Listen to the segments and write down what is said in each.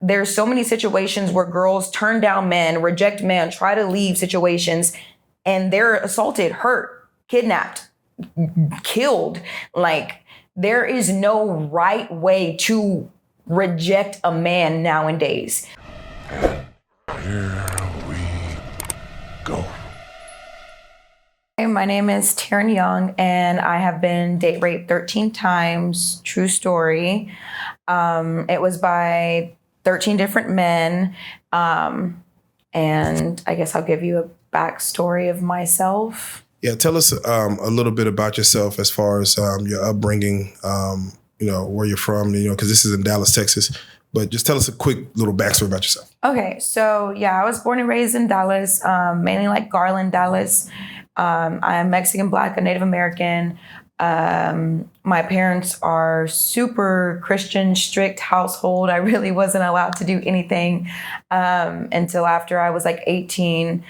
there's so many situations where girls turn down men, reject men, try to leave situations, and they're assaulted, hurt, kidnapped, killed. Like, there is no right way to reject a man nowadays. Here we go. My name is Teryn Young, and I have been date raped 13 times. True story. It was by 13 different men. And I guess I'll give you a backstory of myself. Yeah, tell us a little bit about yourself as far as your upbringing, where you're from, because this is in Dallas, Texas. But just tell us a quick little backstory about yourself. Okay, so I was born and raised in Dallas, mainly like Garland, Dallas. I am Mexican, Black, a Native American. My parents are super Christian, strict household. I really wasn't allowed to do anything until after I was like 18.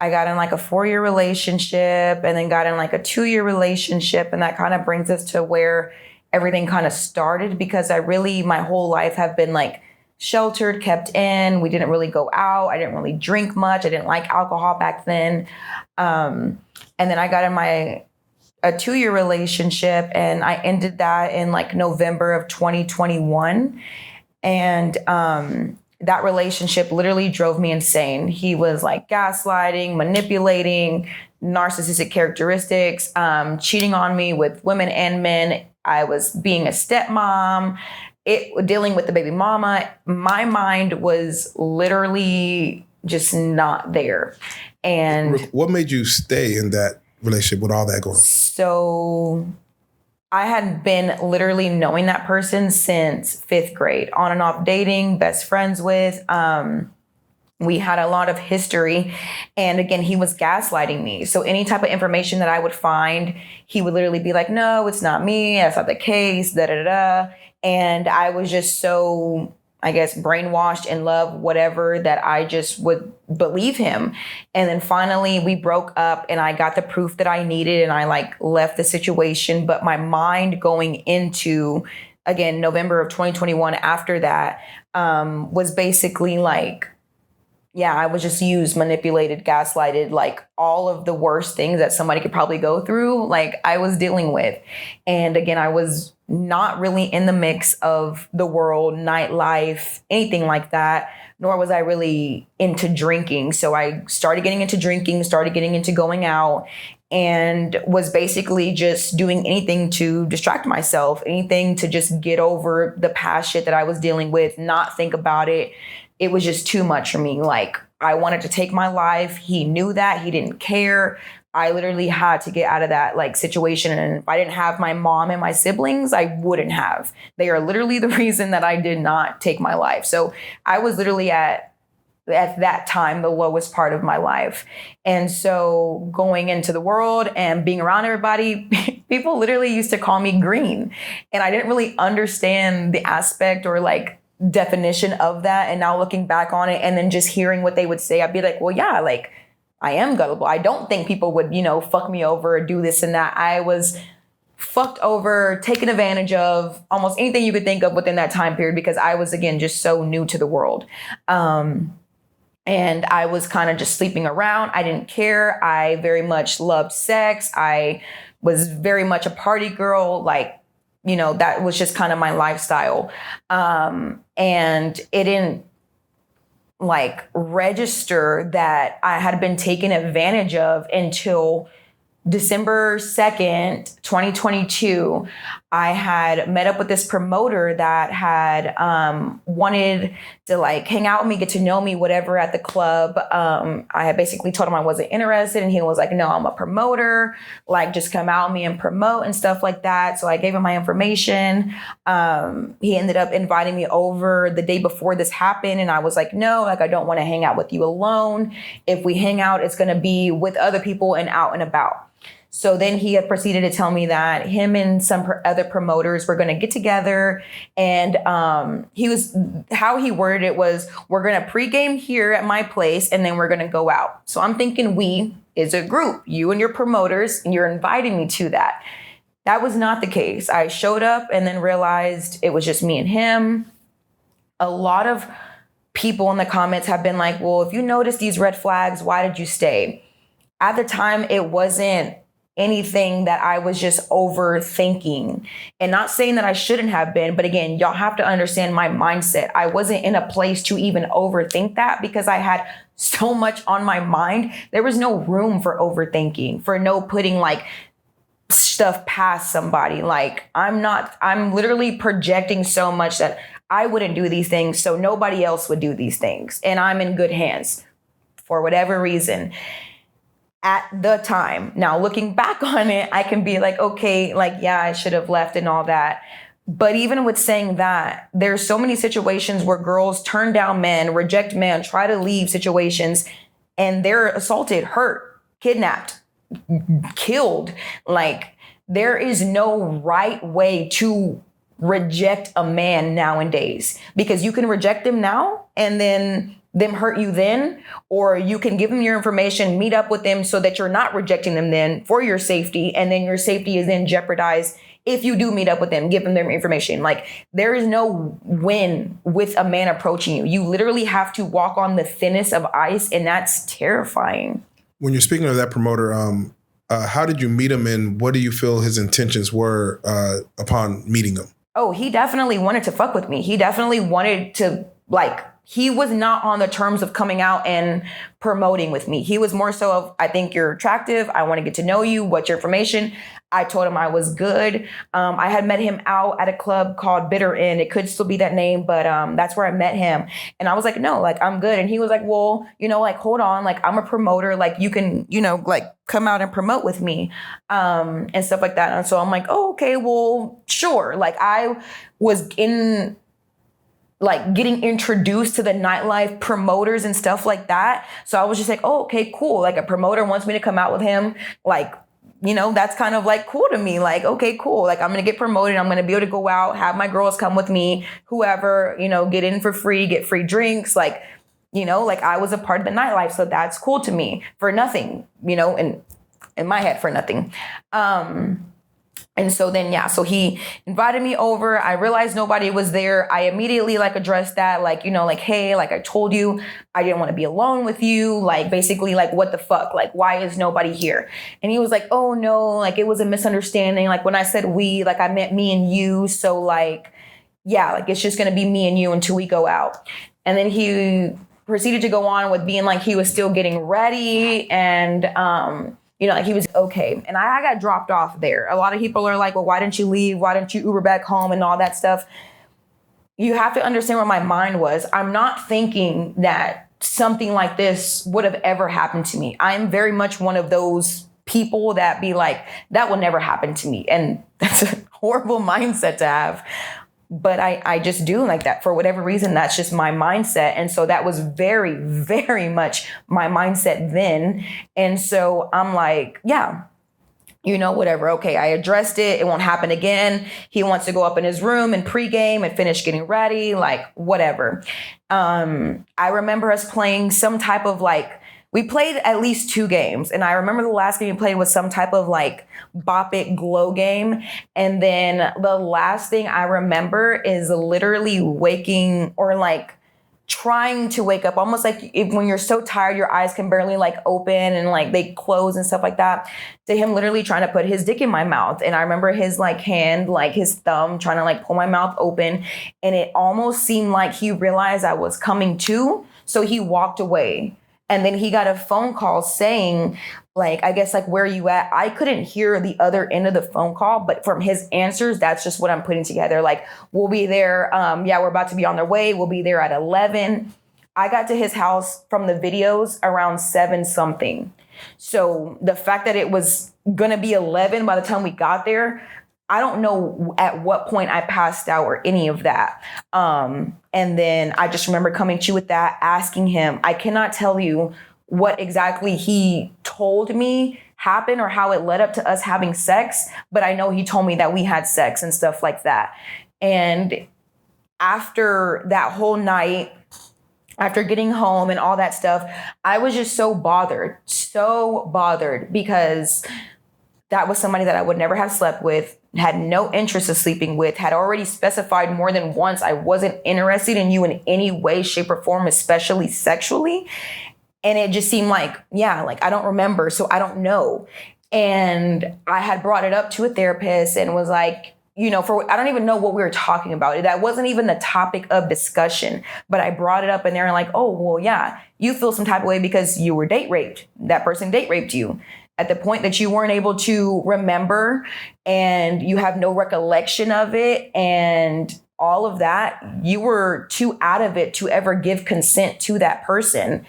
I got in like a 4-year relationship and then got in like a 2-year relationship. And that kind of brings us to where everything kind of started, because my whole life have been like sheltered, kept in. We didn't really go out. I didn't really drink much. I didn't like alcohol back then. And then I got in a 2-year relationship, and I ended that in like November of 2021. And that relationship literally drove me insane. He was like gaslighting, manipulating, narcissistic characteristics, cheating on me with women and men. I was being a stepmom, dealing with the baby mama. My mind was literally just not there. And what made you stay in that relationship with all that going on? So I had been literally knowing that person since 5th grade, on and off dating, best friends with. We had a lot of history. And again, he was gaslighting me. So any type of information that I would find, he would literally be like, no, it's not me. That's not the case, da, da, da. And I was just so, I guess, brainwashed in love, whatever, that I just would believe him. And then finally we broke up and I got the proof that I needed and I like left the situation. But my mind going into, again, November of 2021 after that, was basically like, yeah, I was just used, manipulated, gaslighted, like all of the worst things that somebody could probably go through, like I was dealing with. And again, I was not really in the mix of the world, nightlife, anything like that, nor was I really into drinking. So I started getting into drinking, started getting into going out, and was basically just doing anything to distract myself, anything to just get over the past shit that I was dealing with, not think about it. It was just too much for me. Like, I wanted to take my life. He knew that. He didn't care. I literally had to get out of that like situation. And if I didn't have my mom and my siblings, I wouldn't have. They are literally the reason that I did not take my life. So I was literally at that time, the lowest part of my life. And so going into the world and being around everybody, people literally used to call me green. And I didn't really understand the aspect or like definition of that. And now looking back on it and then just hearing what they would say, I'd be like, well, yeah, like I am gullible. I don't think people would, fuck me over or do this and that. I was fucked over, taken advantage of, almost anything you could think of within that time period, because I was, again, just so new to the world. And I was kind of just sleeping around. I didn't care. I very much loved sex. I was very much a party girl. Like, that was just kind of my lifestyle. And it didn't like register that I had been taken advantage of until December 2nd, 2022. I had met up with this promoter that had wanted to like hang out with me, get to know me, whatever, at the club. I had basically told him I wasn't interested, and he was like, no, I'm a promoter, like just come out with me and promote and stuff like that. So I gave him my information. He ended up inviting me over the day before this happened, and I was like, no, like I don't want to hang out with you alone. If we hang out, it's going to be with other people and out and about. So then he had proceeded to tell me that him and some other promoters were going to get together, and how he worded it was, we're going to pregame here at my place and then we're going to go out. So I'm thinking we is a group, you and your promoters, and you're inviting me to that. That was not the case. I showed up and then realized it was just me and him. A lot of people in the comments have been like, well, if you notice these red flags, why did you stay? At the time, it wasn't anything that I was just overthinking, and not saying that I shouldn't have been. But again, y'all have to understand my mindset. I wasn't in a place to even overthink that because I had so much on my mind. There was no room for overthinking, for no putting like stuff past somebody. Like I'm literally projecting so much that I wouldn't do these things, so nobody else would do these things. And I'm in good hands for whatever reason at the time. Now, looking back on it, I can be like, okay, like, yeah, I should have left and all that. But even with saying that, there's so many situations where girls turn down men, reject men, try to leave situations, and they're assaulted, hurt, kidnapped, killed. Like, there is no right way to reject a man nowadays, because you can reject them now and then them hurt you then, or you can give them your information, meet up with them so that you're not rejecting them then for your safety, and then your safety is then jeopardized if you do meet up with them, give them their information. Like, there is no win with a man approaching you. You literally have to walk on the thinnest of ice, and that's terrifying. When you're speaking of that promoter, how did you meet him, and what do you feel his intentions were upon meeting him? Oh, he definitely wanted to fuck with me. He definitely wanted to, like, he was not on the terms of coming out and promoting with me. He was more so of, I think you're attractive. I want to get to know you. What's your information? I told him I was good. I had met him out at a club called Bitter End. It could still be that name, but that's where I met him. And I was like, no, like, I'm good. And he was like, well, you know, like, hold on, like, I'm a promoter. Like, you can, you know, like, come out and promote with me and stuff like that. And so I'm like, oh, okay, well, sure. Like, I was in, like, getting introduced to the nightlife promoters and stuff like that. So I was just like, oh, okay, cool. Like, a promoter wants me to come out with him. Like, you know, that's kind of like cool to me. Like, okay, cool. Like, I'm going to get promoted. I'm going to be able to go out, have my girls come with me, whoever, you know, get in for free, get free drinks. Like, you know, like, I was a part of the nightlife. So that's cool to me for nothing, you know, and in my head for nothing. And so then, yeah, so he invited me over. I realized nobody was there. I immediately, like, addressed that, like, you know, like, hey, like, I told you I didn't want to be alone with you. Like, basically, like, what the fuck? Like, why is nobody here? And he was like, oh, no, like, it was a misunderstanding. Like, when I said we, like, I meant me and you. So, like, yeah, like, it's just going to be me and you until we go out. And then he proceeded to go on with being like he was still getting ready and, you know, like, he was okay. And I got dropped off there. A lot of people are like, well, why didn't you leave? Why didn't you Uber back home and all that stuff? You have to understand where my mind was. I'm not thinking that something like this would have ever happened to me. I am very much one of those people that be like, that will never happen to me. And that's a horrible mindset to have. But I just do like that for whatever reason. That's just my mindset. And so that was very, very much my mindset then. And so I'm like, yeah, you know, whatever. Okay, I addressed it. It won't happen again. He wants to go up in his room and pregame and finish getting ready, like, whatever. I remember us playing some type of, like, we played at least 2 games. And I remember the last game we played was some type of, like, Bop It Glow game. And then the last thing I remember is literally waking, or like trying to wake up, almost like when you're so tired, your eyes can barely, like, open and, like, they close and stuff like that, to him literally trying to put his dick in my mouth. And I remember his, like, hand, like, his thumb trying to, like, pull my mouth open. And it almost seemed like he realized I was coming to. So he walked away. And then he got a phone call saying, like, I guess, like, where are you at? I couldn't hear the other end of the phone call, but from his answers, that's just what I'm putting together. Like, we'll be there. Yeah, we're about to be on their way. We'll be there at 11. I got to his house from the videos around 7 something. So the fact that it was going to be 11 by the time we got there, I don't know at what point I passed out or any of that. And then I just remember coming to with that, asking him, I cannot tell you what exactly he told me happened or how it led up to us having sex, but I know he told me that we had sex and stuff like that. And after that whole night, after getting home and all that stuff, I was just so bothered because that was somebody that I would never have slept with, had no interest in sleeping with, had already specified more than once I wasn't interested in you in any way, shape, or form, especially sexually. And it just seemed like, yeah, like I don't remember, so I don't know. And I had brought it up to a therapist and was like, I don't even know what we were talking about. That wasn't even the topic of discussion, but I brought it up and they're like, oh, well, yeah, you feel some type of way because you were date raped. That person date raped you at the point that you weren't able to remember and you have no recollection of it. And all of that, you were too out of it to ever give consent to that person.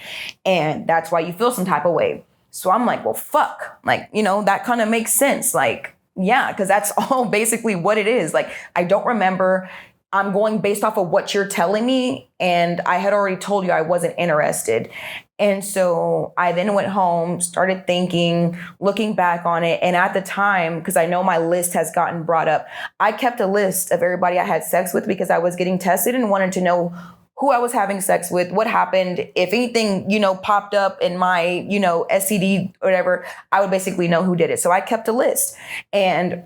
And that's why you feel some type of way. So I'm like, well, fuck, like, that kind of makes sense. Like, yeah, because that's all basically what it is. Like, I don't remember. I'm going based off of what you're telling me. And I had already told you I wasn't interested. And so I then went home, started thinking, looking back on it. And at the time, because I know my list has gotten brought up, I kept a list of everybody I had sex with because I was getting tested and wanted to know who I was having sex with, what happened. If anything, popped up in my, STD or whatever, I would basically know who did it. So I kept a list. And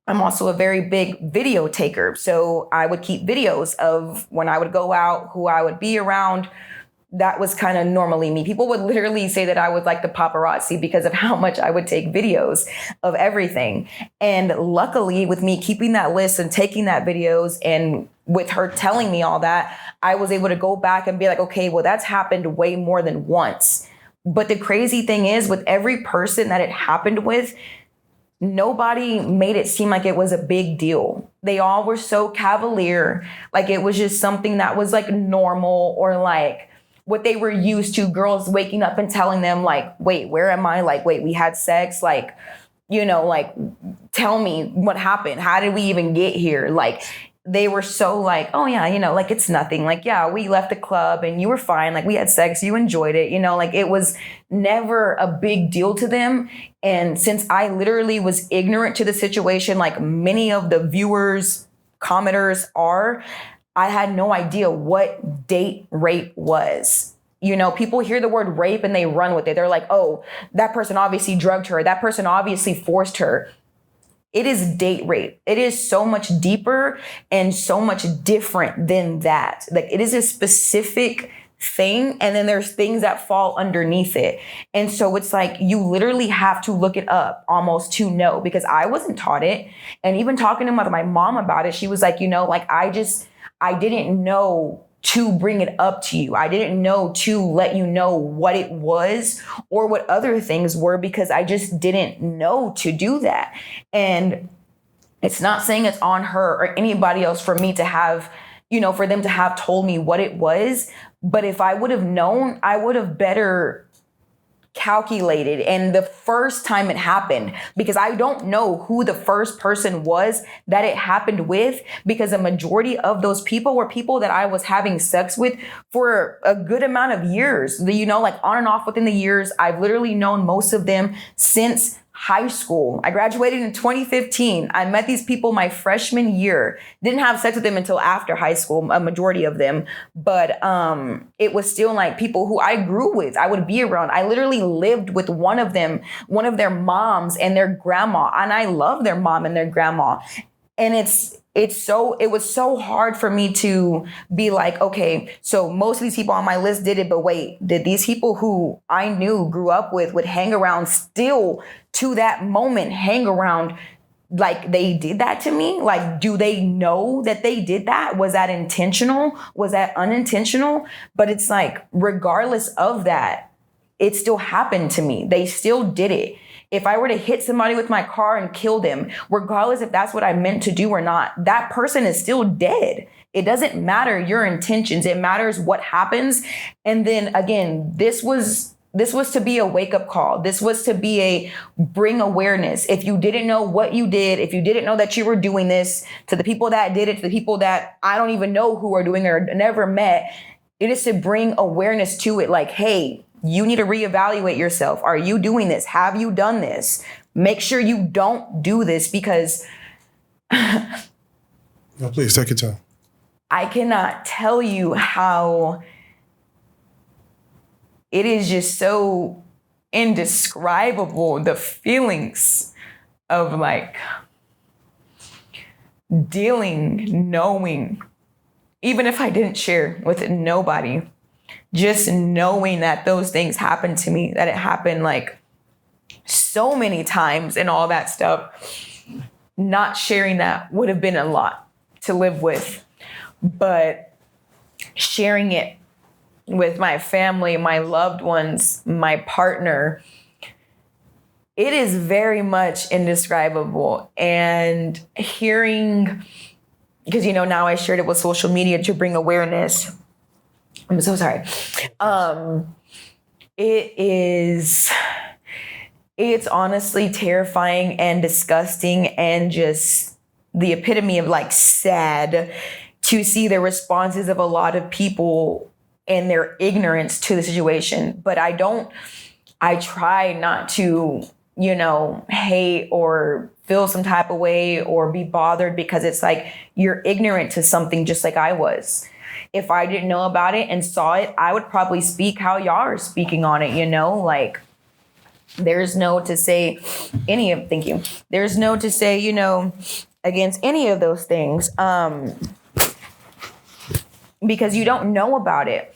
I'm also a very big video taker. So I would keep videos of when I would go out, who I would be around. That was kind of normally me. People would literally say that I was like the paparazzi because of how much I would take videos of everything. And luckily with me keeping that list and taking that videos and with her telling me all that, I was able to go back and be like, okay, well, that's happened way more than once. But the crazy thing is with every person that it happened with, nobody made it seem like it was a big deal. They all were so cavalier. Like it was just something that was like normal or like what they were used to, girls waking up and telling them like, wait, where am I? Like, wait, we had sex. Like, like, tell me what happened. How did we even get here? Like, they were so like, oh yeah, like it's nothing. Like, yeah, we left the club and you were fine. Like we had sex, you enjoyed it. Like it was never a big deal to them. And since I literally was ignorant to the situation, like many of the viewers, commenters are, I had no idea what date rape was. People hear the word rape and they run with it. They're like, oh, that person obviously drugged her. That person obviously forced her. It is date rape. It is so much deeper and so much different than that. Like it is a specific thing. And then there's things that fall underneath it. And so it's like, you literally have to look it up almost to know, because I wasn't taught it. And even talking to my mom about it, she was like, I didn't know to bring it up to you. I didn't know to let you know what it was or what other things were, because I just didn't know to do that. And it's not saying it's on her or anybody else for me to have, for them to have told me what it was. But if I would have known, I would have better calculated. And the first time it happened, because I don't know who the first person was that it happened with, because a majority of those people were people that I was having sex with for a good amount of years, like on and off within the years. I've literally known most of them since high school. I graduated in 2015. I met these people my freshman year. Didn't have sex with them until after high school, a majority of them. But it was still like people who I grew with, I would be around. I literally lived with one of them, one of their moms and their grandma. And I love their mom and their grandma. And it was so hard for me to be like, okay, so most of these people on my list did it, but wait, did these people who I knew, grew up with, would hang around still to that moment, hang around like they did that to me? Like, do they know that they did that? Was that intentional? Was that unintentional? But it's like, regardless of that, it still happened to me. They still did it. If I were to hit somebody with my car and kill them, regardless if that's what I meant to do or not, that person is still dead. It doesn't matter your intentions. It matters what happens. And then again, this was to be a wake-up call. This was to be a bring awareness. If you didn't know what you did, if you didn't know that you were doing this, to the people that did it, to the people that I don't even know who are doing it or never met, it is to bring awareness to it. Like, hey, you need to reevaluate yourself. Are you doing this? Have you done this? Make sure you don't do this, because no, please take your time. I cannot tell you how it is just so indescribable, the feelings of like dealing, knowing, even if I didn't share with nobody, just knowing that those things happened to me, that it happened like so many times and all that stuff, not sharing that would have been a lot to live with. But sharing it with my family, my loved ones, my partner, it is very much indescribable. And hearing, because, you know, now I shared it with social media to bring awareness. I'm so sorry. It's honestly terrifying and disgusting and just the epitome of like sad to see the responses of a lot of people and their ignorance to the situation. But I try not to, you know, hate or feel some type of way or be bothered, because it's like you're ignorant to something just like I was. If I didn't know about it and saw it, I would probably speak how y'all are speaking on it, you know, like there's no to say thank you. There's no to say, you know, against any of those things, because you don't know about it.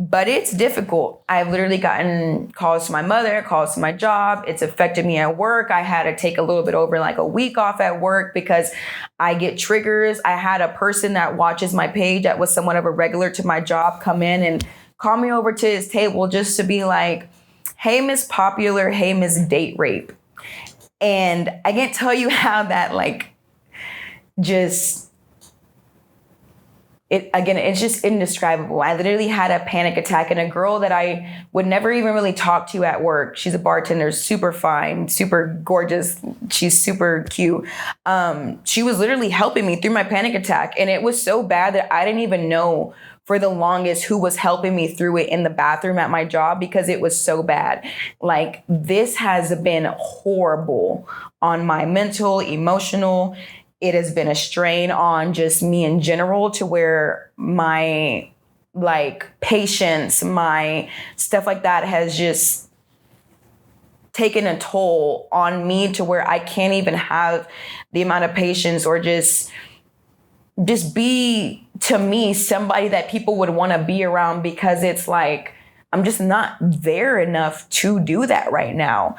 But it's difficult. I've literally gotten calls to my mother, calls to my job. It's affected me at work. I had to take a little bit over like a week off at work because I get triggers. I had a person that watches my page that was somewhat of a regular to my job come in and call me over to his table just to be like, hey, Miss Popular, hey, Miss Date Rape. And I can't tell you how that like just... it's just indescribable. I literally had a panic attack, and a girl that I would never even really talk to at work. She's a bartender, super fine, super gorgeous. She's super cute. She was literally helping me through my panic attack. And it was so bad that I didn't even know for the longest who was helping me through it in the bathroom at my job, because it was so bad. Like, this has been horrible on my mental, emotional. It has been a strain on just me in general, to where my like patience, my stuff like that has just taken a toll on me, to where I can't even have the amount of patience or just be, to me, somebody that people would want to be around, because it's like, I'm just not there enough to do that right now.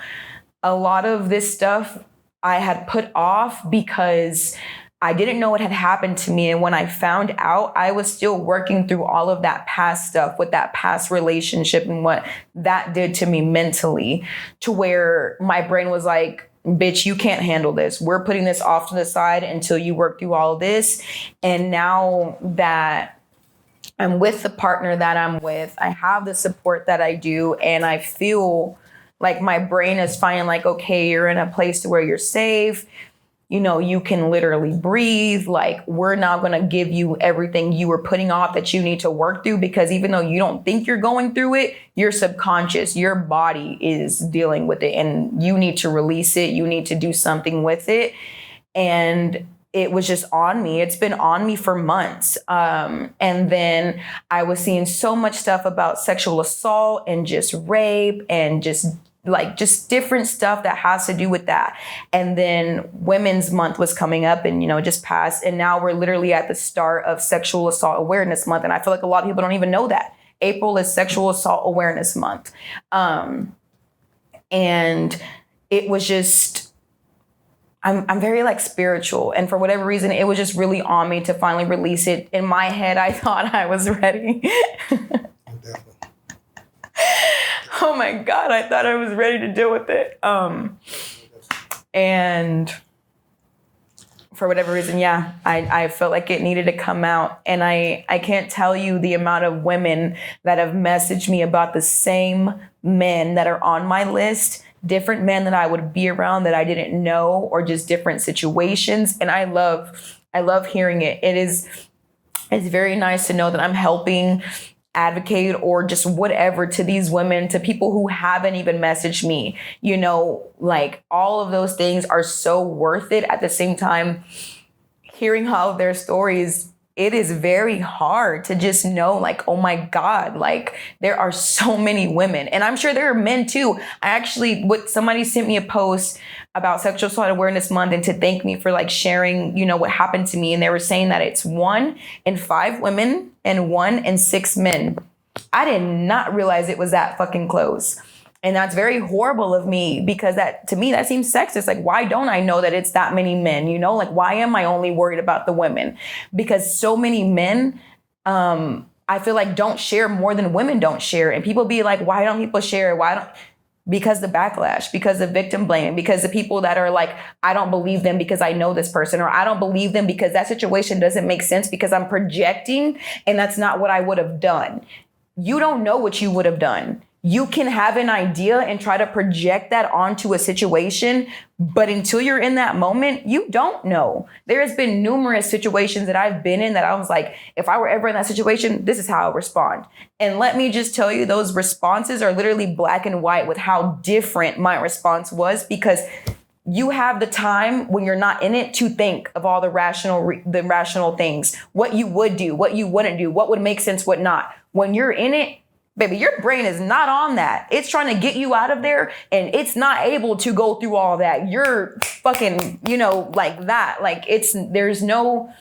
A lot of this stuff I had put off because I didn't know what had happened to me. And when I found out, I was still working through all of that past stuff with that past relationship and what that did to me mentally, to where my brain was like, bitch, you can't handle this. We're putting this off to the side until you work through all of this. And now that I'm with the partner that I'm with, I have the support that I do, and I feel like my brain is finally like, okay, you're in a place to where you're safe. You know, you can literally breathe. Like, we're now going to give you everything you were putting off that you need to work through, because even though you don't think you're going through it, your subconscious, your body is dealing with it, and you need to release it. You need to do something with it. And it was just on me. It's been on me for months. And then I was seeing so much stuff about sexual assault and just rape and just different stuff that has to do with that. And then Women's Month was coming up, and, you know, just passed. And now we're literally at the start of Sexual Assault Awareness Month. And I feel like a lot of people don't even know that April is Sexual Assault Awareness Month. And it was just, I'm very like spiritual. And for whatever reason, it was just really on me to finally release it. In my head, I thought I was ready. Oh my God, I thought I was ready to deal with it. And for whatever reason, yeah, I felt like it needed to come out. And I can't tell you the amount of women that have messaged me about the same men that are on my list, different men that I would be around that I didn't know, or just different situations. And I love hearing it. It's very nice to know that I'm helping advocate or just whatever to these women, to people who haven't even messaged me. You know, like, all of those things are so worth it. At the same time, hearing all of their stories, it is very hard to just know, like, oh my God, like, there are so many women. And I'm sure there are men too. Somebody sent me a post about Sexual Assault Awareness Month and to thank me for like sharing, you know, what happened to me. And they were saying that it's 1 in 5 women and 1 in 6 men. I did not realize it was that fucking close. And that's very horrible of me, because that, to me, that seems sexist. Like, why don't I know that it's that many men? You know, like, why am I only worried about the women? Because so many men, I feel like, don't share more than women don't share. And people be like, why don't people share? Because the backlash, because the victim blaming, because the people that are like, I don't believe them because I know this person, or I don't believe them because that situation doesn't make sense because I'm projecting and that's not what I would have done. You don't know what you would have done. You can have an idea and try to project that onto a situation, but until you're in that moment, you don't know. There has been numerous situations that I've been in that I was like, if I were ever in that situation, this is how I would respond. And let me just tell you, those responses are literally black and white with how different my response was, because you have the time when you're not in it to think of all the rational things, what you would do, what you wouldn't do, what would make sense, what not. When you're in it, baby, your brain is not on that. It's trying to get you out of there, and it's not able to go through all that. You're fucking, you know, like that. Like, there's no,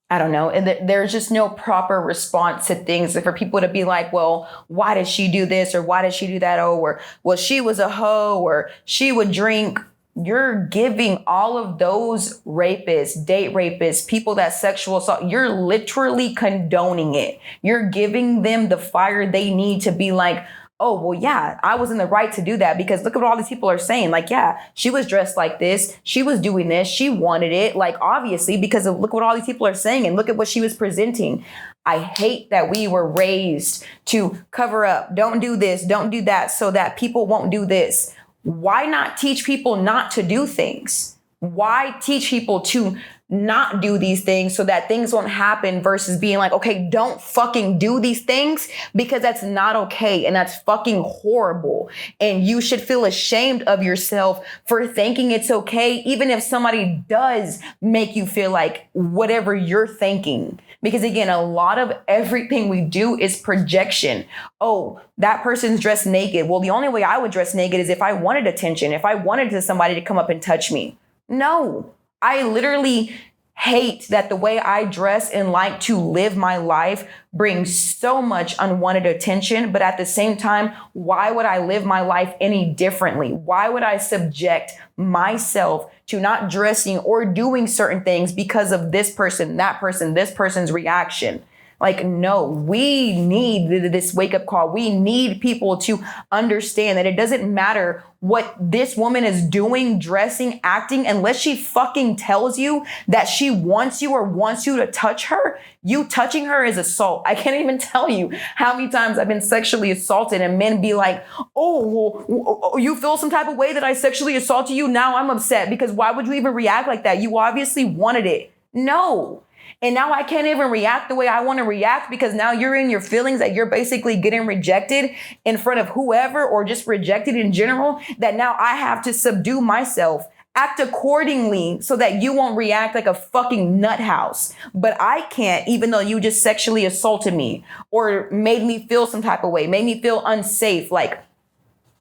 I don't know. And there's just no proper response to things for people to be like, well, why did she do this? Or why did she do that? Oh, or, well, she was a hoe, or she would drink. You're giving all of those rapists, date rapists, people that sexual assault, you're literally condoning it. You're giving them the fire they need to be like, oh, well, yeah, I was in the right to do that, because look at what all these people are saying. Like, yeah, she was dressed like this. She was doing this. She wanted it. Like, obviously, because of look what all these people are saying and look at what she was presenting. I hate that we were raised to cover up. Don't do this. Don't do that, so that people won't do this. Why not teach people not to do things? Why teach people to not do these things so that things won't happen, versus being like, okay, don't fucking do these things, because that's not okay. And that's fucking horrible. And you should feel ashamed of yourself for thinking it's okay, even if somebody does make you feel like whatever you're thinking. Because again, a lot of everything we do is projection. Oh, that person's dressed naked. Well, the only way I would dress naked is if I wanted attention, if I wanted somebody to come up and touch me. No, I literally hate that the way I dress and like to live my life brings so much unwanted attention. But at the same time, why would I live my life any differently? Why would I subject myself to not dressing or doing certain things because of this person, that person, this person's reaction? Like, no, we need this wake up call. We need people to understand that it doesn't matter what this woman is doing, dressing, acting, unless she fucking tells you that she wants you or wants you to touch her. You touching her is assault. I can't even tell you how many times I've been sexually assaulted and men be like, oh, well, you feel some type of way that I sexually assaulted you? Now I'm upset, because why would you even react like that? You obviously wanted it. No. And now I can't even react the way I want to react, because now you're in your feelings that you're basically getting rejected in front of whoever, or just rejected in general, that now I have to subdue myself, act accordingly so that you won't react like a fucking nut house. But I can't, even though you just sexually assaulted me or made me feel some type of way, made me feel unsafe. Like,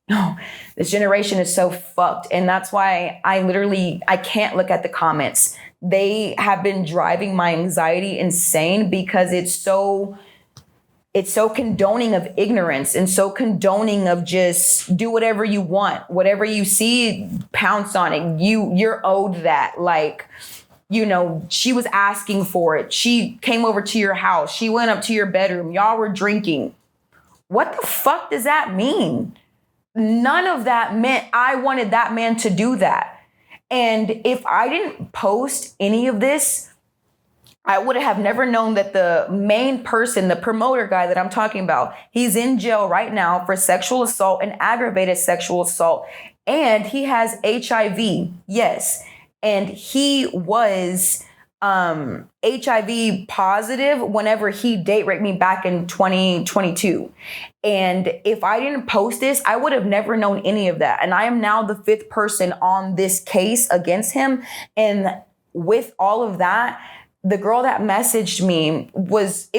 no, this generation is so fucked. And that's why I can't look at the comments. They have been driving my anxiety insane, because it's so condoning of ignorance and so condoning of just do whatever you want, whatever you see, pounce on it. You're owed that. Like, you know, she was asking for it. She came over to your house. She went up to your bedroom. Y'all were drinking. What the fuck does that mean? None of that meant I wanted that man to do that. And if I didn't post any of this, I would have never known that the main person, the promoter guy that I'm talking about, he's in jail right now for sexual assault and aggravated sexual assault. And he has HIV. Yes. And he was HIV positive whenever he date raped me back in 2022. And if I didn't post this, I would have never known any of that. And I am now the 5th person on this case against him. And with all of that, the girl that messaged me was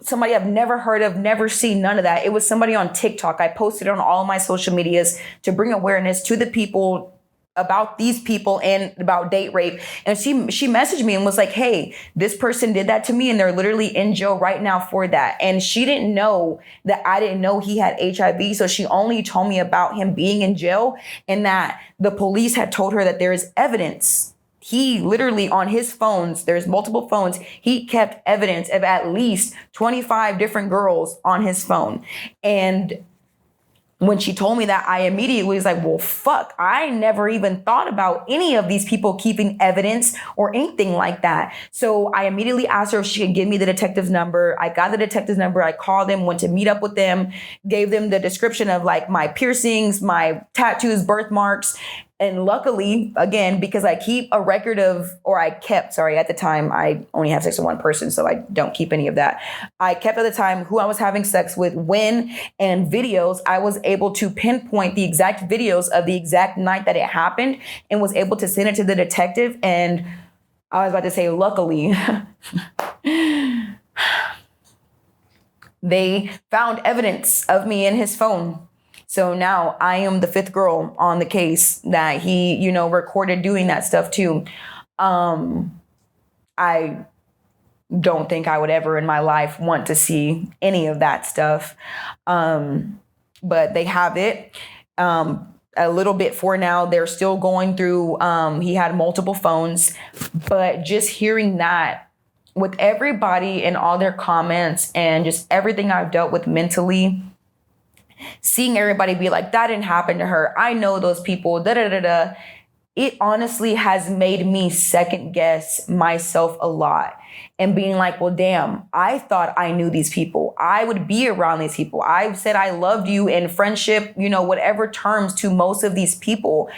somebody I've never heard of, never seen, none of that. It was somebody on TikTok. I posted it on all of my social medias to bring awareness to the people about these people and about date rape. And she messaged me and was like, hey, this person did that to me and they're literally in jail right now for that. And she didn't know that I didn't know he had HIV. So she only told me about him being in jail and that the police had told her that there is evidence. He literally on his phones, there's multiple phones, he kept evidence of at least 25 different girls on his phone. And when she told me that, I immediately was like, well, fuck, I never even thought about any of these people keeping evidence or anything like that. So I immediately asked her if she could give me the detective's number. I got the detective's number. I called them, went to meet up with them, gave them the description of like my piercings, my tattoos, birthmarks. And luckily, again, because I keep a record of, or I kept, sorry, at the time, I only have sex with one person, so I don't keep any of that. I kept at the time who I was having sex with, when, and videos. I was able to pinpoint the exact videos of the exact night that it happened and was able to send it to the detective. And I was about to say, luckily, they found evidence of me in his phone. So now I am the fifth girl on the case that he, you know, recorded doing that stuff too. I don't think I would ever in my life want to see any of that stuff. But they have it. A little bit for now. They're still going through, he had multiple phones, but just hearing that with everybody and all their comments and just everything I've dealt with mentally, seeing everybody be like, that didn't happen to her. I know those people, it honestly has made me second guess myself a lot and being like, well, damn, I thought I knew these people. I would be around these people. I said I loved you in friendship, you know, whatever terms to most of these people.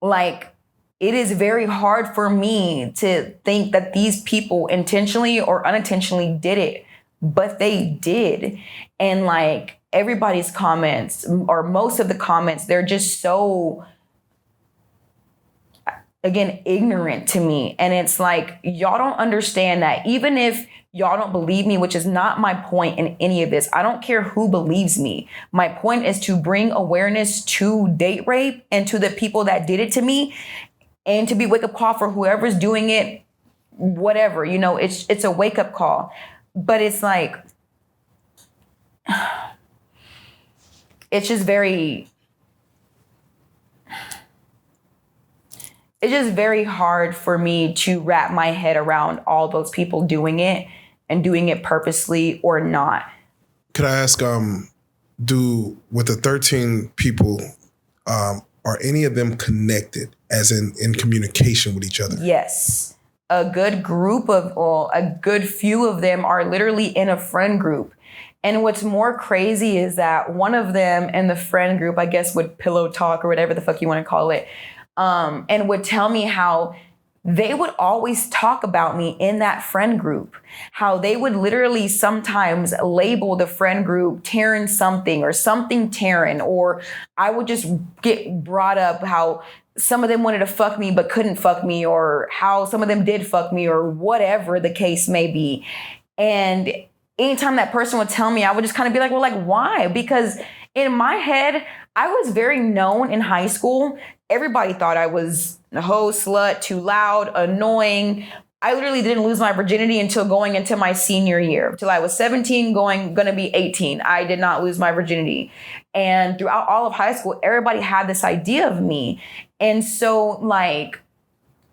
Like, it is very hard for me to think that these people intentionally or unintentionally did it, but they did. And like, everybody's comments or most of the comments, they're just so, again, ignorant to me. And it's like, y'all don't understand that even if y'all don't believe me, which is not my point in any of this, I don't care who believes me. My point is to bring awareness to date rape and to the people that did it to me, and to be wake up call for whoever's doing it, whatever, you know, it's a wake up call. But it's like, it's just very hard for me to wrap my head around all those people doing it and doing it purposely or not. Could I ask, with the 13 people, are any of them connected as in communication with each other? Yes. A good few of them are literally in a friend group. And what's more crazy is that one of them in the friend group, I guess, would pillow talk or whatever the fuck you want to call it, and would tell me how they would always talk about me in that friend group, how they would literally sometimes label the friend group Teryn something or something Teryn, or I would just get brought up how some of them wanted to fuck me but couldn't fuck me, or how some of them did fuck me, or whatever the case may be. And anytime that person would tell me, I would just kind of be like, well, like, why? Because in my head, I was very known in high school. Everybody thought I was a hoe, slut, too loud, annoying. I literally didn't lose my virginity until going into my senior year. Till I was 17, gonna be 18. I did not lose my virginity. And throughout all of high school, everybody had this idea of me. And so, like,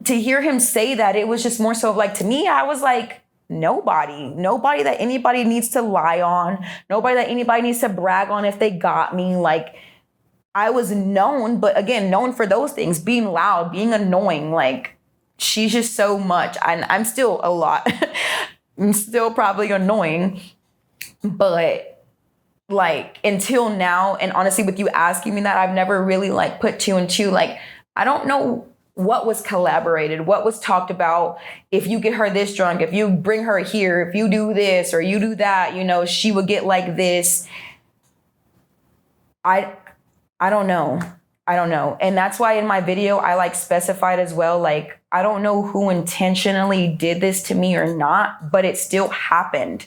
to hear him say that, it was just more so like, to me, I was like, nobody that anybody needs to lie on, nobody that anybody needs to brag on if they got me. Like, I was known, but again, known for those things, being loud, being annoying. Like, she's just so much. I'm still a lot. I'm still probably annoying, but like, until now, and honestly, with you asking me that, I've never really like put two and two. Like, I don't know what was collaborated, what was talked about. If you get her this drunk, if you bring her here, if you do this or you do that, you know, she would get like this. I don't know. And that's why in my video, I like specified as well, like, I don't know who intentionally did this to me or not, but it still happened.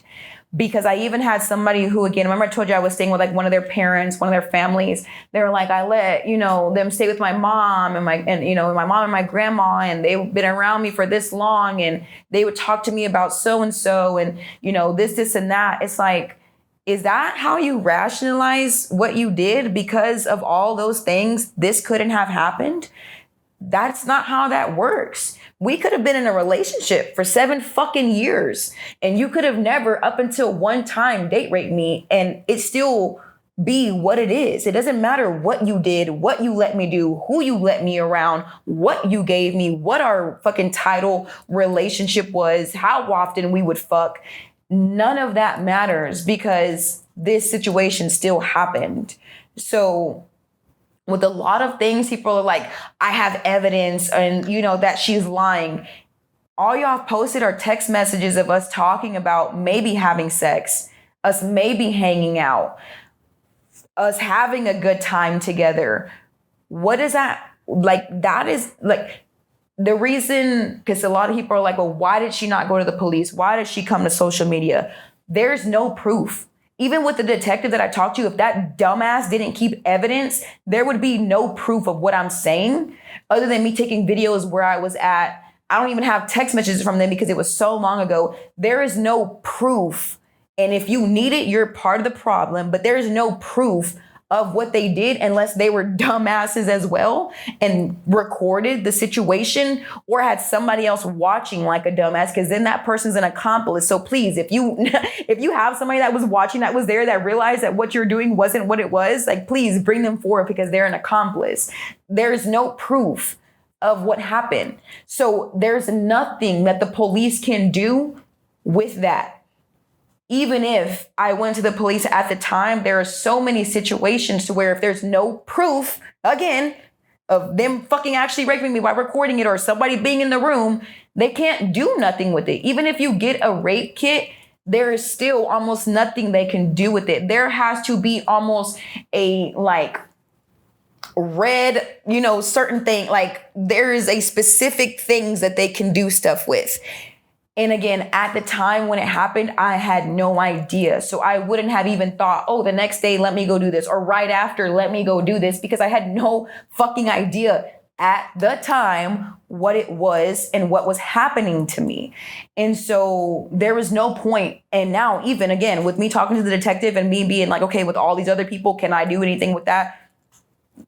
Because I even had somebody who, again, remember I told you I was staying with like one of their parents, one of their families. They were like, I let, them stay with my mom and my mom and my grandma, and they've been around me for this long, and they would talk to me about so-and-so and, this and that. It's like, is that how you rationalize what you did? Because of all those things, this couldn't have happened? That's not how that works. We could have been in a relationship for 7 fucking years, and you could have never, up until one time, date raped me, and it still be what it is. It doesn't matter what you did, what you let me do, who you let me around, what you gave me, what our fucking title relationship was, how often we would fuck. None of that matters because this situation still happened. So with a lot of things, people are like, I have evidence and, that she's lying. All y'all posted are text messages of us talking about maybe having sex, us maybe hanging out, us having a good time together. What is that? Like, that is like the reason, because a lot of people are like, well, why did she not go to the police? Why did she come to social media? There's no proof. Even with the detective that I talked to, if that dumbass didn't keep evidence, there would be no proof of what I'm saying other than me taking videos where I was at. I don't even have text messages from them because it was so long ago. There is no proof. And if you need it, you're part of the problem, but there is no proof of what they did unless they were dumbasses as well and recorded the situation or had somebody else watching like a dumbass, because then that person's an accomplice. So please, if you have somebody that was watching, that was there, that realized that what you're doing wasn't what it was, like, please bring them forward because they're an accomplice. There's no proof of what happened. So there's nothing that the police can do with that. Even if I went to the police at the time, there are so many situations to where if there's no proof, again, of them fucking actually raping me by recording it or somebody being in the room, they can't do nothing with it. Even if you get a rape kit, there is still almost nothing they can do with it. There has to be almost a red, certain thing. Like, there is a specific things that they can do stuff with. And again, at the time when it happened, I had no idea. So I wouldn't have even thought, oh, the next day, let me go do this. Or right after, let me go do this. Because I had no fucking idea at the time what it was and what was happening to me. And so there was no point. And now, even again, with me talking to the detective and me being like, okay, with all these other people, can I do anything with that?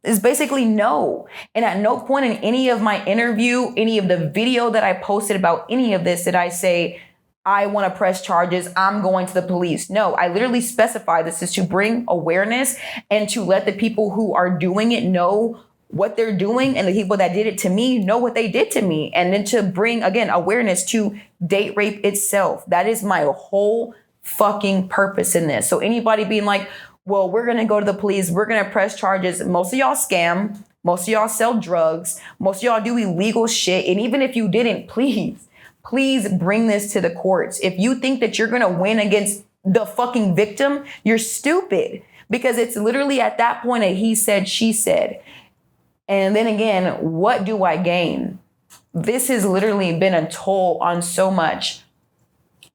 Is basically no. And at no point in any of my interview, any of the video that I posted about any of this, did I say, I want to press charges, I'm going to the police. No, I literally specify this is to bring awareness and to let the people who are doing it know what they're doing, and the people that did it to me know what they did to me. And then to bring, again, awareness to date rape itself. That is my whole fucking purpose in this. So anybody being like, well, we're going to go to the police, we're going to press charges. Most of y'all scam. Most of y'all sell drugs. Most of y'all do illegal shit. And even if you didn't, please bring this to the courts. If you think that you're going to win against the fucking victim, you're stupid. Because it's literally at that point a he said, she said. And then again, what do I gain? This has literally been a toll on so much.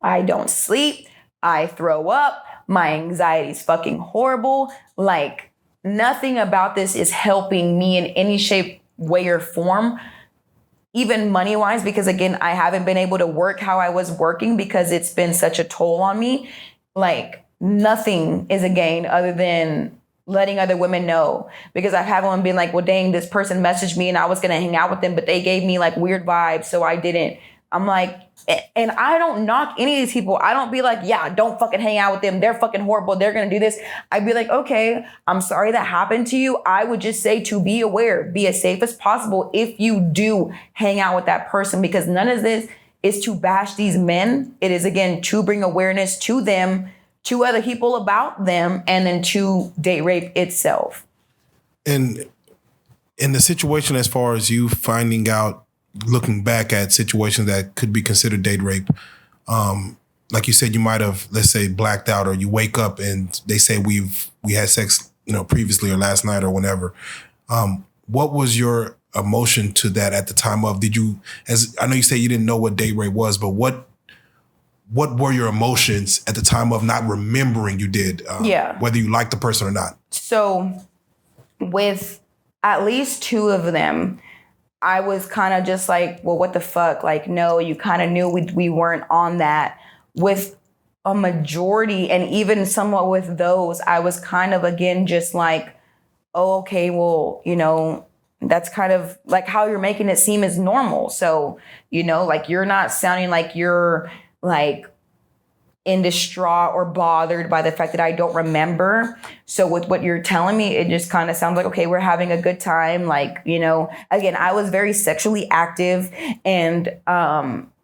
I don't sleep. I throw up. My anxiety is fucking horrible. Like, nothing about this is helping me in any shape, way, or form, even money-wise, because again, I haven't been able to work how I was working because it's been such a toll on me. Like, nothing is a gain other than letting other women know, because I have one been like, well, dang, this person messaged me and I was going to hang out with them, but they gave me like weird vibes, so I didn't. I'm like, and I don't knock any of these people. I don't be like, yeah, don't fucking hang out with them. They're fucking horrible. They're going to do this. I'd be like, okay, I'm sorry that happened to you. I would just say to be aware, be as safe as possible if you do hang out with that person, because none of this is to bash these men. It is, again, to bring awareness to them, to other people about them, and then to date rape itself. And in the situation, as far as you finding out, looking back at situations that could be considered date rape, like you said, you might have, let's say, blacked out, or you wake up and they say we had sex, previously or last night or whenever. What was your emotion to that at the time of? Did you, as I know you say you didn't know what date rape was, but what what were your emotions at the time of not remembering you did, whether you liked the person or not? So with at least two of them, I was kind of just like, well, what the fuck? Like, no, you kind of knew we weren't on that. With a majority, and even somewhat with those, I was kind of, again, just like, oh, okay, well, you know, that's kind of like how you're making it seem is normal. So, you know, like, you're not sounding like you're like in distraught or bothered by the fact that I don't remember. So with what you're telling me, it just kind of sounds like, okay, we're having a good time. Like, you know, again, I was very sexually active and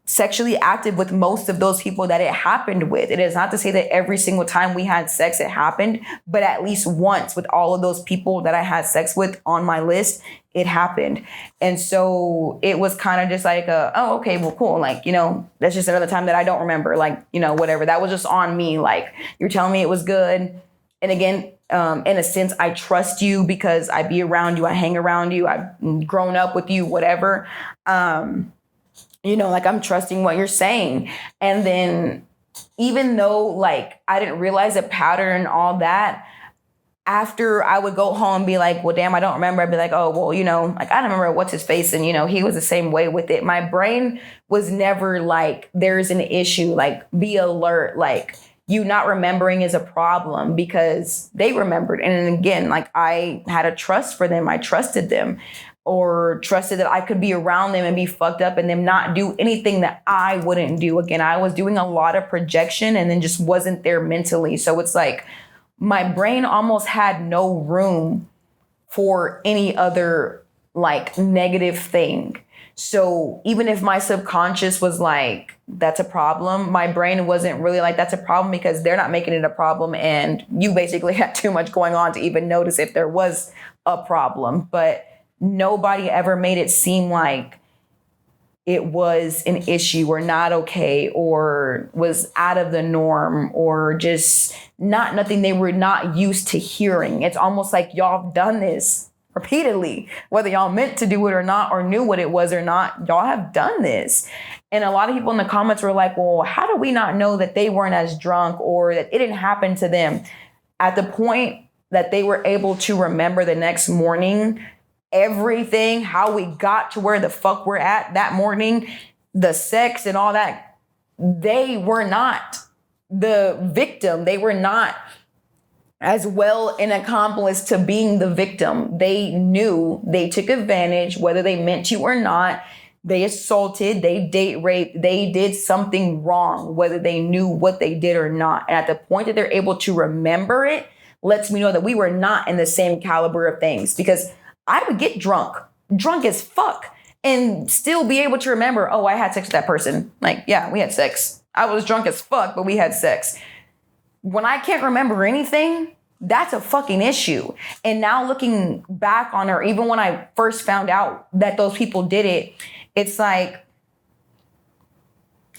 sexually active with most of those people that it happened with. It is not to say that every single time we had sex, it happened, but at least once with all of those people that I had sex with on my list, it happened. And so it was kind of just like, oh, okay, well, cool. Like, you know, that's just another time that I don't remember, like, you know, whatever. That was just on me. Like, you're telling me it was good. And again, in a sense, I trust you because I be around you. I hang around you. I've grown up with you, whatever. You know, like, I'm trusting what you're saying. And then even though, like, I didn't realize a pattern and all that, after I would go home and be like, well, damn, I don't remember. I'd be like, oh, well, you know, like, I don't remember what's his face. And, you know, he was the same way with it. My brain was never like, there's an issue, like, be alert, like, you not remembering is a problem, because they remembered. And again, like, I had a trust for them. I trusted them, or trusted that I could be around them and be fucked up and them not do anything that I wouldn't do. Again, I was doing a lot of projection and then just wasn't there mentally. So it's like my brain almost had no room for any other like negative thing. So even if my subconscious was like, that's a problem, my brain wasn't really like, that's a problem, because they're not making it a problem. And you basically had too much going on to even notice if there was a problem. But nobody ever made it seem like it was an issue or not okay or was out of the norm or just nothing they were not used to hearing. It's almost like y'all have done this repeatedly, whether y'all meant to do it or not, or knew what it was or not, y'all have done this. And a lot of people in the comments were like, well, how do we not know that they weren't as drunk or that it didn't happen to them? At the point that they were able to remember the next morning, everything, how we got to where the fuck we're at that morning, the sex and all that, they were not the victim. They were not as well an accomplice to being the victim. They knew, they took advantage, whether they meant to or not. They assaulted, they date raped, they did something wrong, whether they knew what they did or not. And at the point that they're able to remember it, lets me know that we were not in the same caliber of things, because I would get drunk as fuck, and still be able to remember, oh, I had sex with that person. Like, yeah, we had sex. I was drunk as fuck, but we had sex. When I can't remember anything, that's a fucking issue. And now looking back on her, even when I first found out that those people did it, it's like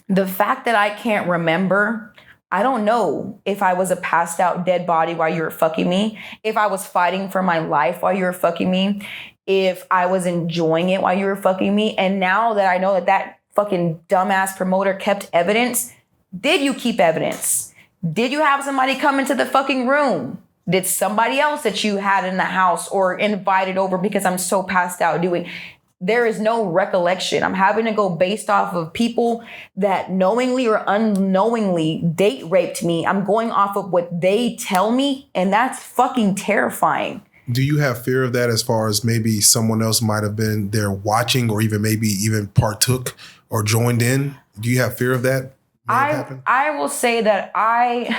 the fact that I can't remember, I don't know if I was a passed out dead body while you were fucking me, if I was fighting for my life while you were fucking me, if I was enjoying it while you were fucking me. And now that I know that that fucking dumbass promoter kept evidence, did you keep evidence? Did you have somebody come into the fucking room? Did somebody else that you had in the house or invited over, because I'm so passed out doing? There is no recollection. I'm having to go based off of people that knowingly or unknowingly date raped me. I'm going off of what they tell me, and that's fucking terrifying. Do you have fear of that, as far as maybe someone else might have been there watching, or even maybe even partook or joined in? Do you have fear of that? I will say that I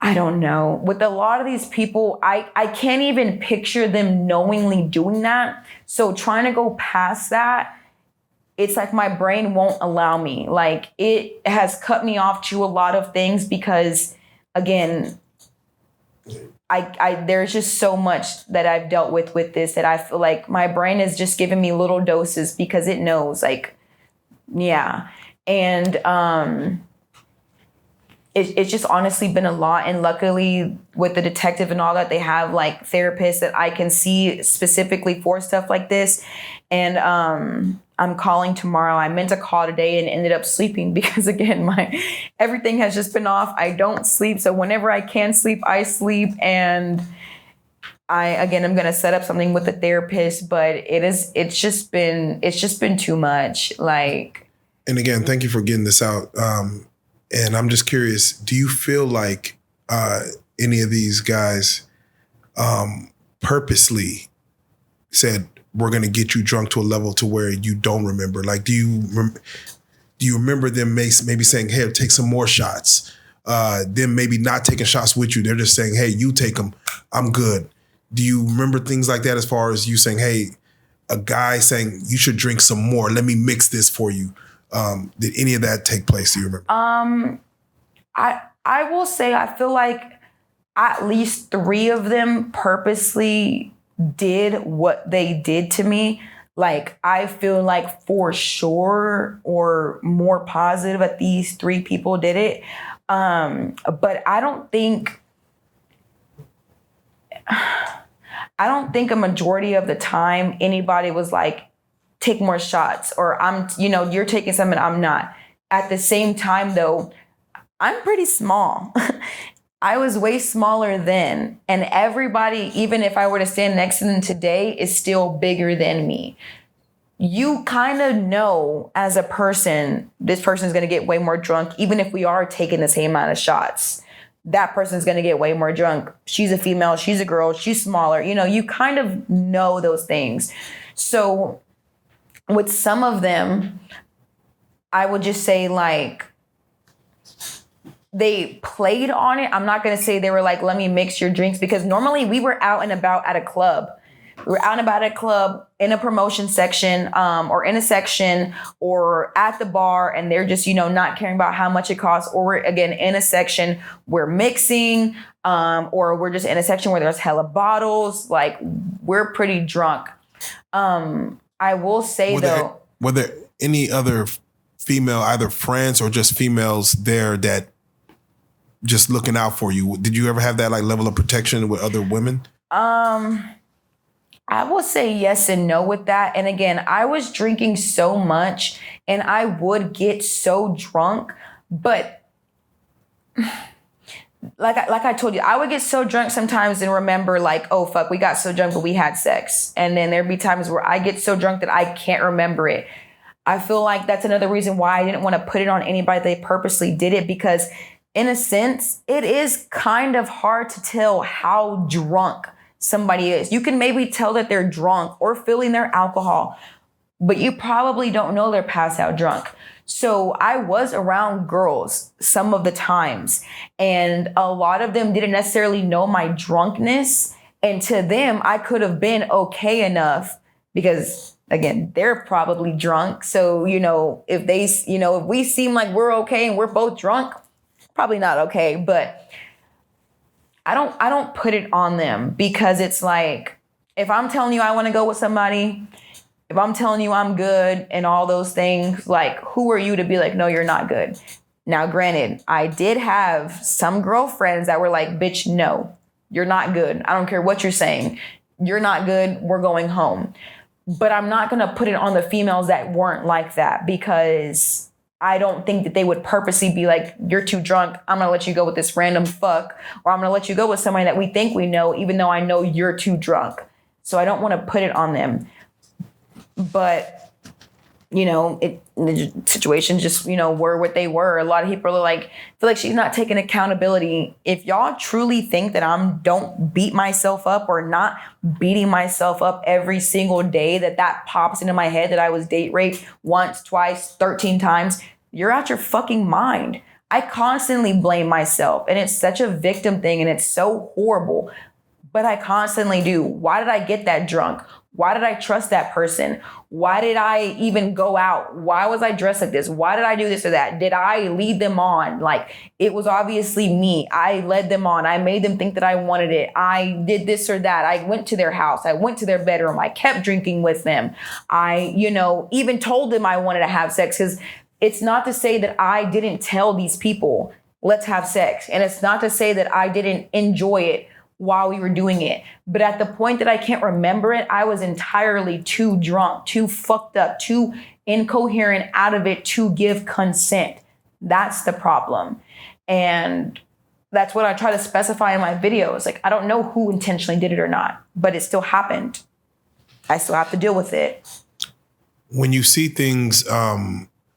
don't know. With a lot of these people, I can't even picture them knowingly doing that. So trying to go past that, it's like my brain won't allow me. Like, it has cut me off to a lot of things because, again, there's just so much that I've dealt with this that I feel like my brain is just giving me little doses because it knows, like, yeah. And it's just honestly been a lot. And luckily with the detective and all that, they have like therapists that I can see specifically for stuff like this. And I'm I'm calling tomorrow. I meant to call today and ended up sleeping because again, everything has just been off. I don't sleep. So whenever I can sleep, I sleep. And I'm going to set up something with a therapist, but it's just been too much. Like, and again, thank you for getting this out. And I'm just curious, do you feel like any of these guys purposely said, we're going to get you drunk to a level to where you don't remember? Like, do you remember them maybe saying, hey, take some more shots? Them maybe not taking shots with you. They're just saying, hey, you take them. I'm good. Do you remember things like that as far as you saying, hey, a guy saying you should drink some more, let me mix this for you? Did any of that take place? Do you remember? I will say I feel like at least 3 of them purposely did what they did to me. Like, I feel like for sure or more positive that these 3 people did it. But I don't think a majority of the time anybody was like, take more shots, or you're taking some and I'm not. At the same time though, I'm pretty small. I was way smaller then. And everybody, even if I were to stand next to them today, is still bigger than me. You kind of know as a person, this person is going to get way more drunk, even if we are taking the same amount of shots. That person's going to get way more drunk. She's a female, she's a girl, she's smaller. You kind of know those things. So with some of them, I would just say like, they played on it. I'm not going to say they were like, let me mix your drinks, because normally we were out and about at a club. We were out and about at a club in a promotion section, or in a section, or at the bar, and they're just, not caring about how much it costs. Or we're again in a section, we're mixing, or we're just in a section where there's hella bottles. Like, we're pretty drunk. I will say were there any other female, either friends or just females there that just looking out for you? Did you ever have that like level of protection with other women? I will say yes and no with that. And again, I was drinking so much and I would get so drunk, but like I told you, I would get so drunk sometimes and remember like, oh fuck, we got so drunk, but we had sex. And then there'd be times where I get so drunk that I can't remember it. I feel like that's another reason why I didn't want to put it on anybody. They purposely did it because in a sense, it is kind of hard to tell how drunk somebody is. You can maybe tell that they're drunk or feeling their alcohol, but you probably don't know they're passed out drunk. So I was around girls some of the times, and a lot of them didn't necessarily know my drunkenness. And to them, I could have been okay enough because, again, they're probably drunk. So, if they, if we seem like we're okay and we're both drunk, probably not okay. But I don't put it on them, because it's like, if I'm telling you I want to go with somebody, if I'm telling you I'm good and all those things, like, who are you to be like, no, you're not good? Now, granted, I did have some girlfriends that were like, bitch, no, you're not good. I don't care what you're saying. You're not good. We're going home. But I'm not going to put it on the females that weren't like that, because I don't think that they would purposely be like, you're too drunk, I'm going to let you go with this random fuck, or I'm going to let you go with somebody that we think we know, even though I know you're too drunk. So I don't want to put it on them. But, the situations just, were what they were. A lot of people are like, feel like she's not taking accountability. If y'all truly think that don't beat myself up or not beating myself up every single day, that pops into my head that I was date raped once, twice, 13 times, you're out your fucking mind. I constantly blame myself, and it's such a victim thing, and it's so horrible, but I constantly do. Why did I get that drunk? Why did I trust that person? Why did I even go out? Why was I dressed like this? Why did I do this or that? Did I lead them on? Like, it was obviously me. I led them on. I made them think that I wanted it. I did this or that. I went to their house. I went to their bedroom. I kept drinking with them. I, even told them I wanted to have sex, because it's not to say that I didn't tell these people, let's have sex. And it's not to say that I didn't enjoy it while we were doing it. But at the point that I can't remember it, I was entirely too drunk, too fucked up, too incoherent out of it to give consent. That's the problem. And that's what I try to specify in my videos. Like, I don't know who intentionally did it or not, but it still happened. I still have to deal with it. When you see things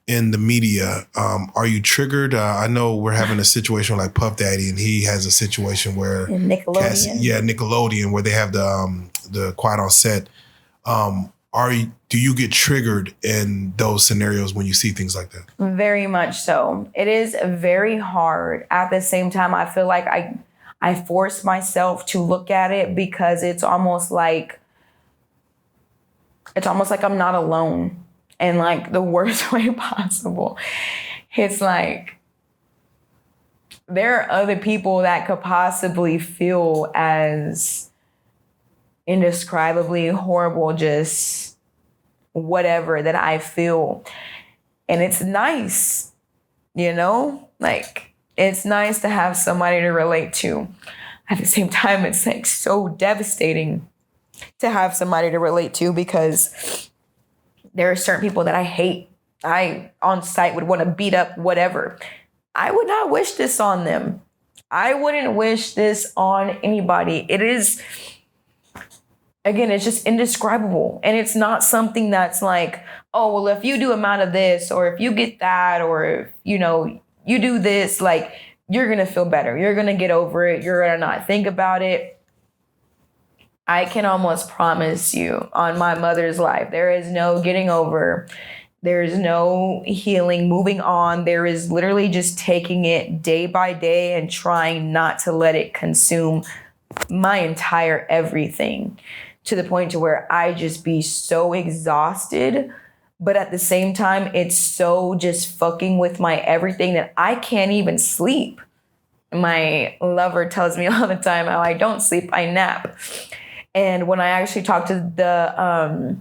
in the media, are you triggered? I know we're having a situation like Puff Daddy, and he has a situation where Nickelodeon. Nickelodeon, where they have the Quiet on Set. Do you get triggered in those scenarios when you see things like that? Very much so. It is very hard. At the same time, I feel like I force myself to look at it because it's almost like I'm not alone in like the worst way possible. It's like there are other people that could possibly feel as indescribably horrible, just whatever that I feel. And it's nice, you know? Like, it's nice to have somebody to relate to. At the same time, it's like so devastating to have somebody to relate to because there are certain people that I hate. I, on sight, would want to beat up, whatever. I would not wish this on them. I wouldn't wish this on anybody. It is, again, it's just indescribable. And it's not something that's like, oh, well, if you do amount of this, or if you get that, or if, you know, you do this, like, you're going to feel better. You're going to get over it. You're going to not think about it. I can almost promise you on my mother's life, there is no getting over. There is no healing, moving on. There is literally just taking it day by day and trying not to let it consume my entire everything, to the point to where I just be so exhausted. But at the same time, it's so just fucking with my everything that I can't even sleep. My lover tells me all the time how I don't sleep, I nap. And when I actually talked to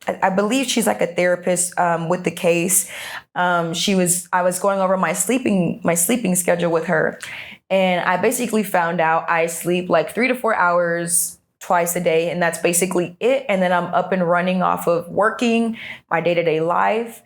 I believe she's like a therapist with the case. I was going over my sleeping schedule with her. And I basically found out I sleep like 3 to 4 hours twice a day. And that's basically it. And then I'm up and running off of working, my day-to-day life.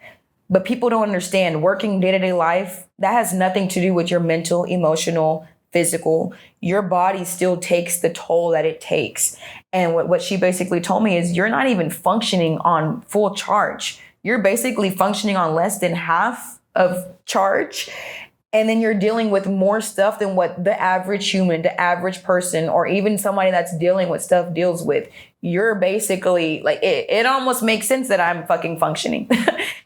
But people don't understand working day-to-day life, that has nothing to do with your mental, emotional, physical. Your body still takes the toll that it takes. And what she basically told me is you're not even functioning on full charge. You're basically functioning on less than half of charge. And then you're dealing with more stuff than what the average human, the average person, or even somebody that's dealing with stuff deals with. You're basically like, it almost makes sense that I'm fucking functioning.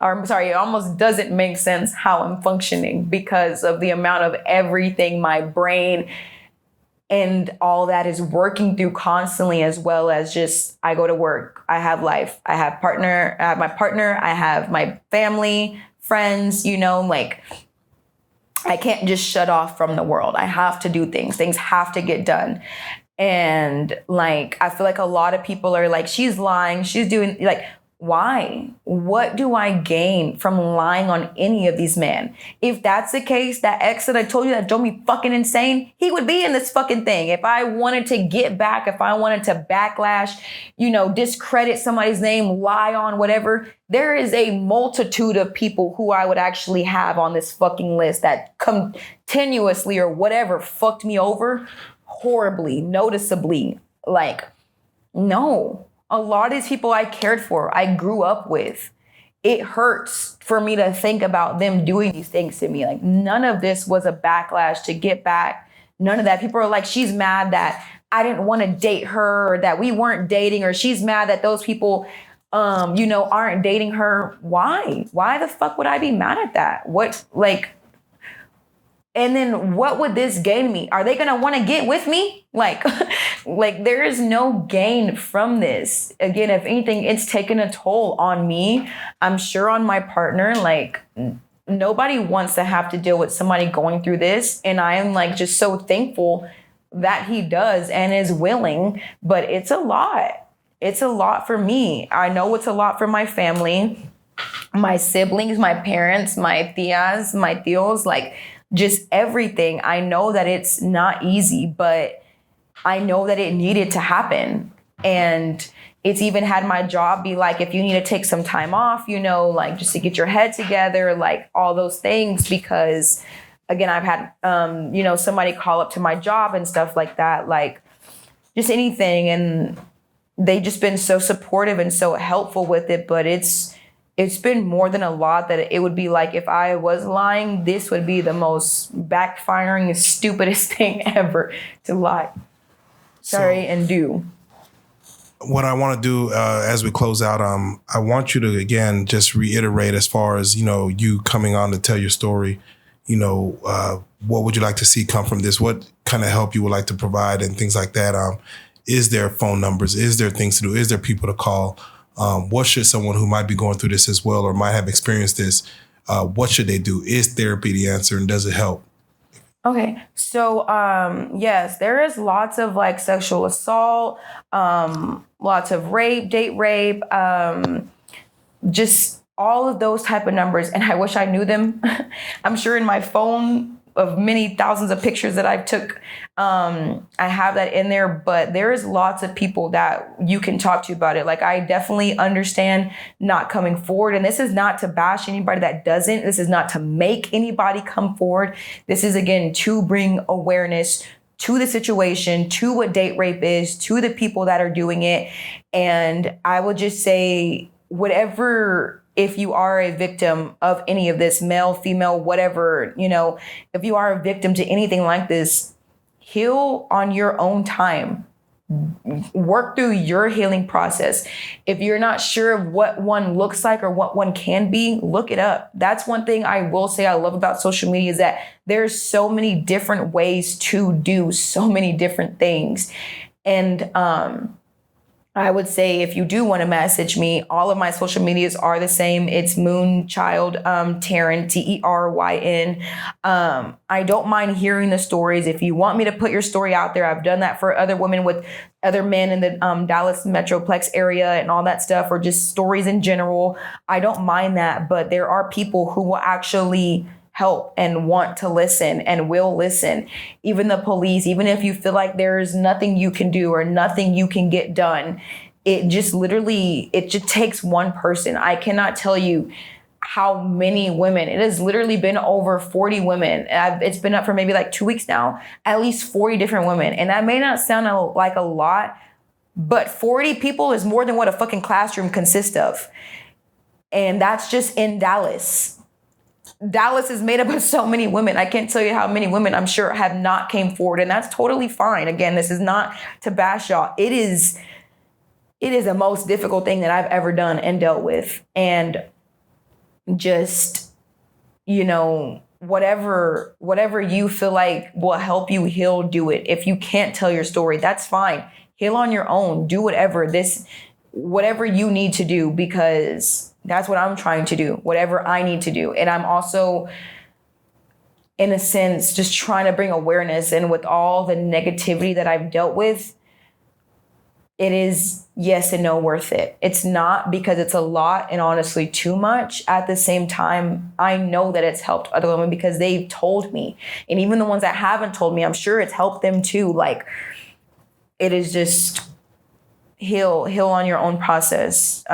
Or I'm sorry, it almost doesn't make sense how I'm functioning because of the amount of everything my brain and all that is working through constantly, as well as just, I go to work, I have life, I have my partner, I have my family, friends, you know, like, I can't just shut off from the world. I have to do things. Things have to get done. And like, I feel like a lot of people are like, she's lying. She's doing, like, why? What do I gain from lying on any of these men? If that's the case, that ex that I told you that drove me fucking insane, he would be in this fucking thing. If I wanted to get back, if I wanted to backlash, you know, discredit somebody's name, lie on whatever, there is a multitude of people who I would actually have on this fucking list that continuously or whatever fucked me over horribly, noticeably. Like, no. A lot of these people I cared for, I grew up with. It hurts for me to think about them doing these things to me. Like, none of this was a backlash to get back. None of that. People are like, she's mad that I didn't want to date her, or that we weren't dating, or she's mad that those people, you know, aren't dating her. Why? Why the fuck would I be mad at that? What, like, and then what would this gain me? Are they going to want to get with me? Like, like, there is no gain from this. Again, if anything, it's taken a toll on me. I'm sure on my partner. Like, nobody wants to have to deal with somebody going through this. And I am like just so thankful that he does and is willing. But it's a lot. It's a lot for me. I know it's a lot for my family, my siblings, my parents, my tias, my tios. Like, just everything. I know that it's not easy, but I know that it needed to happen. And it's even had my job be like, if you need to take some time off, like just to get your head together, like all those things, because again, I've had, somebody call up to my job and stuff like that, like just anything. And they just been so supportive and so helpful with it. But it's been more than a lot that it would be like, if I was lying, this would be the most backfiring, stupidest thing ever to lie. And do. What I want to do as we close out, I want you to, again, just reiterate as far as, you coming on to tell your story, what would you like to see come from this? What kind of help you would like to provide and things like that? Is there phone numbers? Is there things to do? Is there people to call? What should someone who might be going through this as well or might have experienced this, what should they do? Is therapy the answer, and does it help? Okay. So, yes, there is lots of like sexual assault, lots of rape, date rape, just all of those type of numbers. And I wish I knew them. I'm sure in my phone of many thousands of pictures that I've took, I have that in there, but there is lots of people that you can talk to about it. Like, I definitely understand not coming forward. And this is not to bash anybody that doesn't. This is not to make anybody come forward. This is, again, to bring awareness to the situation, to what date rape is, to the people that are doing it. And I would just say, whatever, if you are a victim of any of this, male, female, whatever, if you are a victim to anything like this, heal on your own time. Work through your healing process. If you're not sure of what one looks like or what one can be, look it up. That's one thing I will say I love about social media, is that there's so many different ways to do so many different things. And I would say, if you do want to message me, all of my social medias are the same. It's Moonchild, Teryn, Teryn. I don't mind hearing the stories. If you want me to put your story out there, I've done that for other women with other men in the Dallas Metroplex area and all that stuff, or just stories in general. I don't mind that, but there are people who will actually help and want to listen and will listen. Even the police, even if you feel like there's nothing you can do or nothing you can get done, it just takes one person. I cannot tell you how many women. It has literally been over 40 women. It's been up for maybe like 2 weeks now, at least 40 different women. And that may not sound like a lot, but 40 people is more than what a fucking classroom consists of. And that's just in Dallas. Dallas is made up of so many women. I can't tell you how many women I'm sure have not came forward, and that's totally fine. Again, this is not to bash y'all. It is the most difficult thing that I've ever done and dealt with. And just, whatever you feel like will help you heal, do it. If you can't tell your story, that's fine. Heal on your own. Do whatever you need to do, because that's what I'm trying to do, whatever I need to do. And I'm also, in a sense, just trying to bring awareness. And with all the negativity that I've dealt with, it is yes and no worth it. It's not, because it's a lot and honestly too much. At the same time, I know that it's helped other women because they've told me. And even the ones that haven't told me, I'm sure it's helped them too. Like, it is just heal on your own process.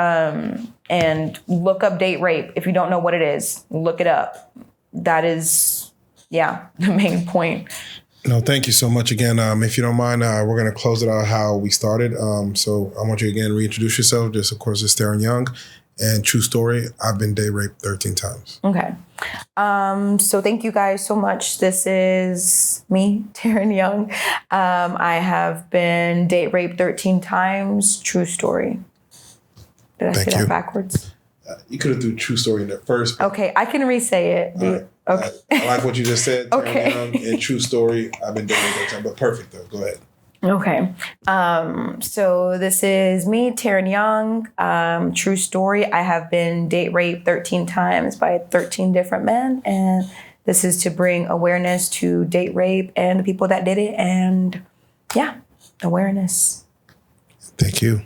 And look up date rape. If you don't know what it is, look it up. That is, the main point. No, thank you so much again. If you don't mind, we're going to close it out how we started. So I want you again to reintroduce yourself. This, of course, is Teryn Young. And true story, I've been date raped 13 times. Okay. So thank you guys so much. This is me, Teryn Young. I have been date raped 13 times. True story. Did I say that backwards? You could have do true story in there first. Okay, I can re-say it. Right. Okay. I like what you just said. Okay. Teryn Young and true story, I've been dating that time, but perfect though. Go ahead. Okay. So this is me, Teryn Young. True story. I have been date raped 13 times by 13 different men. And this is to bring awareness to date rape and the people that did it. And awareness. Thank you.